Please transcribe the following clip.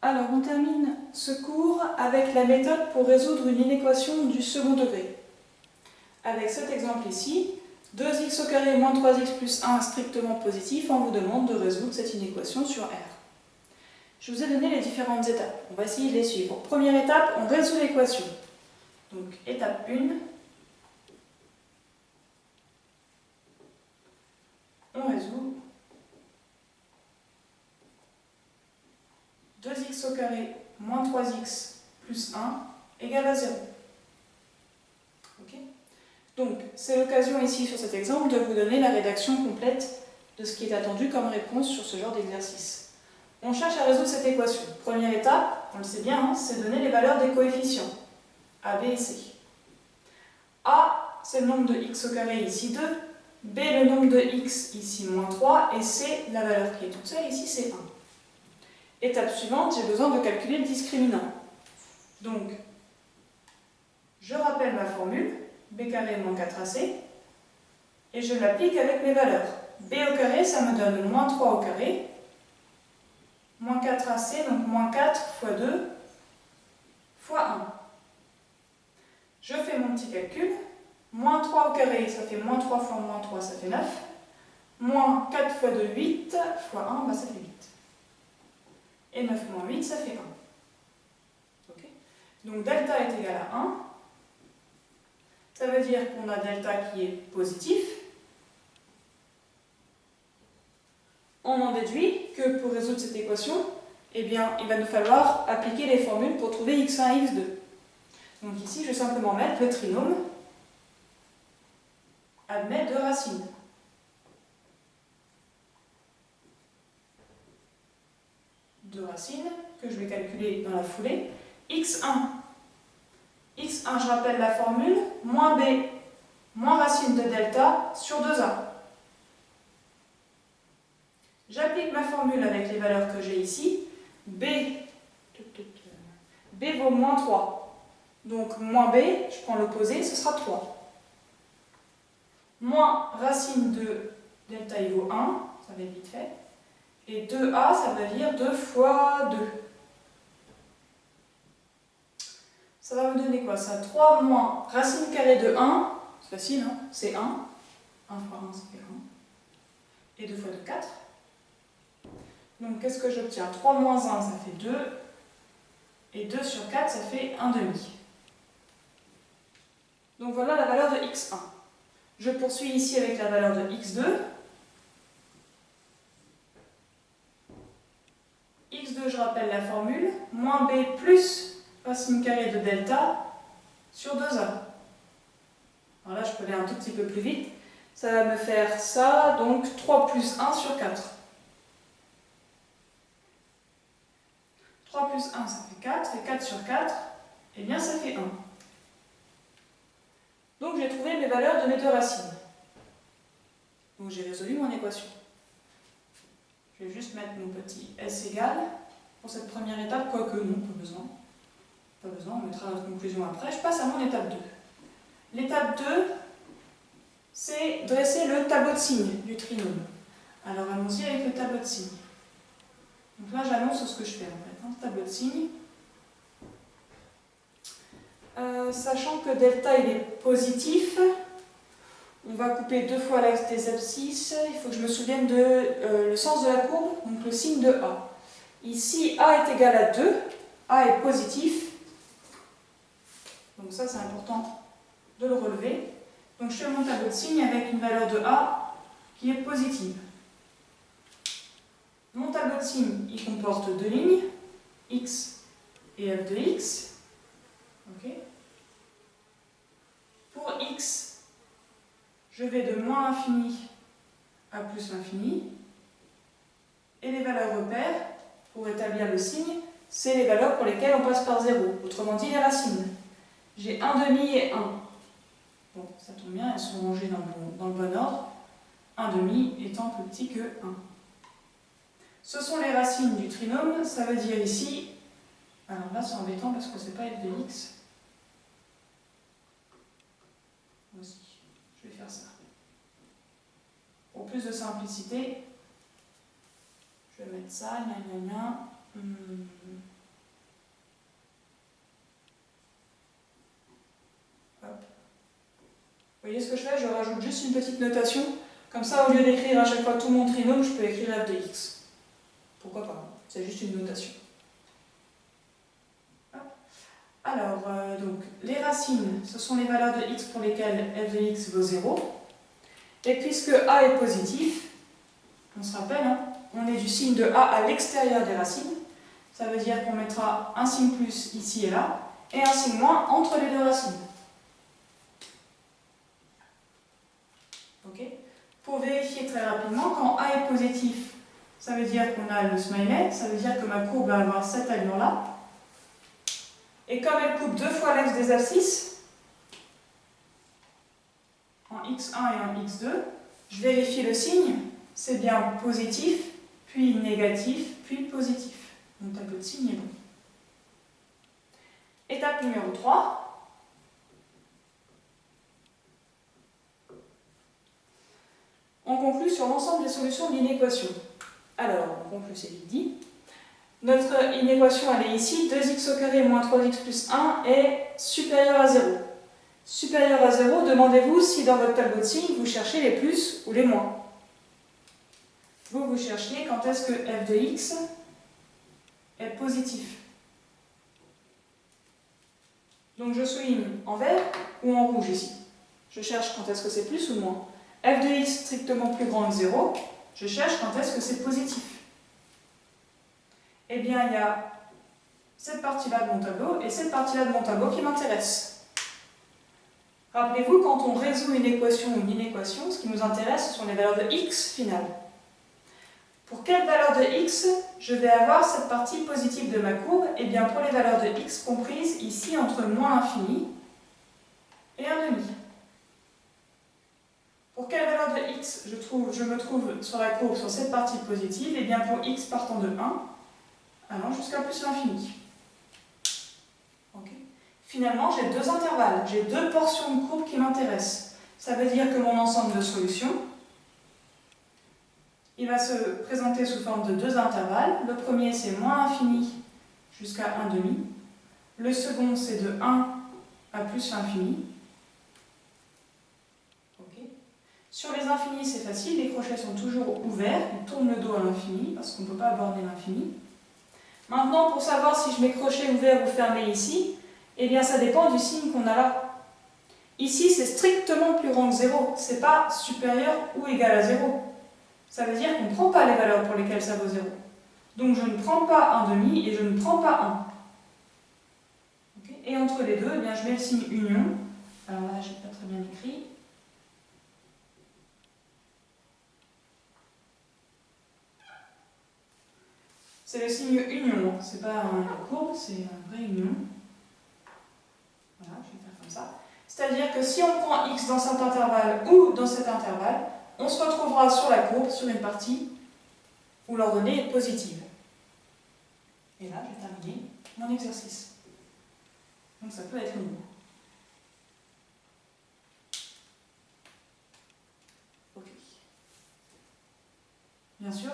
Alors, on termine ce cours avec la méthode pour résoudre une inéquation du second degré. Avec cet exemple ici, 2x au carré moins 3x plus 1 strictement positif, on vous demande de résoudre cette inéquation sur R. Je vous ai donné les différentes étapes. On va essayer de les suivre. Première étape, on résout l'équation. Donc, étape 1, on résout 2x au carré moins 3x plus 1 égale à 0. Okay. Donc, c'est l'occasion ici sur cet exemple de vous donner la rédaction complète de ce qui est attendu comme réponse sur ce genre d'exercice. On cherche à résoudre cette équation. Première étape, on le sait bien, hein, c'est donner les valeurs des coefficients A, B et C. A, c'est le nombre de x au carré, ici 2. B, le nombre de x, ici moins 3. Et C, la valeur qui est toute seule, ici c'est 1. Étape suivante, j'ai besoin de calculer le discriminant. Donc, je rappelle ma formule, b carré moins 4ac, et je l'applique avec mes valeurs. B au carré, ça me donne moins 3 au carré, moins 4ac, donc moins 4 fois 2 fois 1. Je fais mon petit calcul, moins 3 au carré, ça fait moins 3 fois moins 3, ça fait 9, moins 4 fois 2, 8, fois 1, bah, ça fait 8. Et 9 moins 8, ça fait 1. Okay. Donc delta est égal à 1. Ça veut dire qu'on a delta qui est positif. On en déduit que pour résoudre cette équation, eh bien, il va nous falloir appliquer les formules pour trouver x1 et x2. Donc ici, je vais simplement mettre le trinôme admet deux racines. Deux racines que je vais calculer dans la foulée. x1. x1, je rappelle la formule, moins b, moins racine de delta sur 2a. J'applique ma formule avec les valeurs que j'ai ici. B vaut moins 3. Donc moins b, je prends l'opposé, ce sera 3. Moins racine de delta, il vaut 1, ça va être vite fait. Et 2a, ça veut dire 2 fois 2. Ça va me donner quoi ça? 3 moins racine carrée de 1, c'est facile, hein, c'est 1. 1 fois 1, ça fait 1. Et 2 fois 2, 4. Donc qu'est-ce que j'obtiens? 3 moins 1, ça fait 2. Et 2 sur 4, ça fait 1 demi. Donc voilà la valeur de x1. Je poursuis ici avec la valeur de x2. x2, je rappelle la formule, moins b plus racine carrée de delta sur 2a. Alors là, je peux aller un tout petit peu plus vite. Ça va me faire ça, donc 3 plus 1 sur 4. 3 plus 1, ça fait 4, et 4 sur 4, eh bien ça fait 1. Donc j'ai trouvé mes valeurs de mes deux racines. Donc j'ai résolu mon équation. Je vais juste mettre mon petit s égale pour cette première étape, quoique non, pas besoin. Pas besoin, on mettra notre conclusion après. Je passe à mon étape 2. L'étape 2, c'est dresser le tableau de signes du trinôme. Alors allons-y avec le tableau de signes. Donc là j'annonce ce que je fais en fait, hein, tableau de signes. Sachant que delta il est positif, on va couper deux fois l'axe des abscisses. Il faut que je me souvienne de le sens de la courbe, donc le signe de A. Ici, A est égal à 2, A est positif. Donc ça, c'est important de le relever. Donc je fais mon tableau de signes avec une valeur de A qui est positive. Mon tableau de signes, il comporte deux lignes, x et f de x. Okay. Pour x, je vais de moins l'infini à plus l'infini. Et les valeurs repères, pour établir le signe, c'est les valeurs pour lesquelles on passe par 0. Autrement dit, les racines. J'ai 1 demi et 1. Bon, ça tombe bien, elles sont rangées dans le bon ordre. 1 demi étant plus petit que 1. Ce sont les racines du trinôme, ça veut dire ici... Alors là, c'est embêtant parce que c'est pas f de x. Aussi, je vais faire ça. Pour plus de simplicité, je vais mettre ça, gna gna gna. voyez ce que je fais? Je rajoute juste une petite notation. Comme ça, au lieu d'écrire à chaque fois tout mon trinôme, je peux écrire f de x. Pourquoi pas? C'est juste une notation. Alors, donc, les racines, ce sont les valeurs de x pour lesquelles f de x vaut 0. Et puisque a est positif, on se rappelle, hein, on est du signe de a à l'extérieur des racines. Ça veut dire qu'on mettra un signe plus ici et là, et un signe moins entre les deux racines. Okay. Pour vérifier très rapidement, quand a est positif, ça veut dire qu'on a le smiley, ça veut dire que ma courbe va avoir cette allure-là. Et comme elle coupe deux fois l'axe des abscisses, en x1 et en x2, je vérifie le signe, c'est bien positif, puis négatif, puis positif. Mon tableau de signe est bon. Étape numéro 3. On conclut sur l'ensemble des solutions de l'inéquation. Alors, on conclut, c'est vite dit. Notre inéquation, elle est ici, 2x au carré moins 3x plus 1 est supérieur à 0. Supérieur à 0, demandez-vous si dans votre tableau de signes, vous cherchez les plus ou les moins. Vous cherchez quand est-ce que f de x est positif. Donc je souligne en vert ou en rouge ici. Je cherche quand est-ce que c'est plus ou moins. F de x strictement plus grand que 0, je cherche quand est-ce que c'est positif. Eh bien, il y a cette partie-là de mon tableau et cette partie-là de mon tableau qui m'intéresse. Rappelez-vous, quand on résout une équation ou une inéquation, ce qui nous intéresse, ce sont les valeurs de x finales. Pour quelle valeur de x je vais avoir cette partie positive de ma courbe? Eh bien, pour les valeurs de x comprises ici entre moins l'infini et 1,5. Pour quelle valeur de x je me trouve sur la courbe sur cette partie positive? Eh bien, pour x partant de 1, allant jusqu'à plus l'infini. Okay. Finalement, j'ai deux intervalles, j'ai deux portions de courbe qui m'intéressent. Ça veut dire que mon ensemble de solutions, il va se présenter sous forme de deux intervalles. Le premier, c'est moins l'infini jusqu'à 1,5. Le second, c'est de 1 à plus l'infini. Okay. Sur les infinis, c'est facile, les crochets sont toujours ouverts, ils tournent le dos à l'infini, parce qu'on ne peut pas aborder l'infini. Maintenant, pour savoir si je mets crochet ouvert ou fermé ici, eh bien ça dépend du signe qu'on a là. Ici, c'est strictement plus grand que 0, c'est pas supérieur ou égal à 0. Ça veut dire qu'on ne prend pas les valeurs pour lesquelles ça vaut 0. Donc je ne prends pas 1,5 et je ne prends pas 1. Okay. Et entre les deux, eh bien, je mets le signe union. Alors là, je n'ai pas très bien écrit. C'est le signe union, c'est pas une courbe, c'est une vraie union. Voilà, je vais faire comme ça. C'est-à-dire que si on prend x dans cet intervalle ou dans cet intervalle, on se retrouvera sur la courbe, sur une partie où l'ordonnée est positive. Et là, j'ai terminé mon exercice. Donc ça peut être nouveau. Ok. Bien sûr,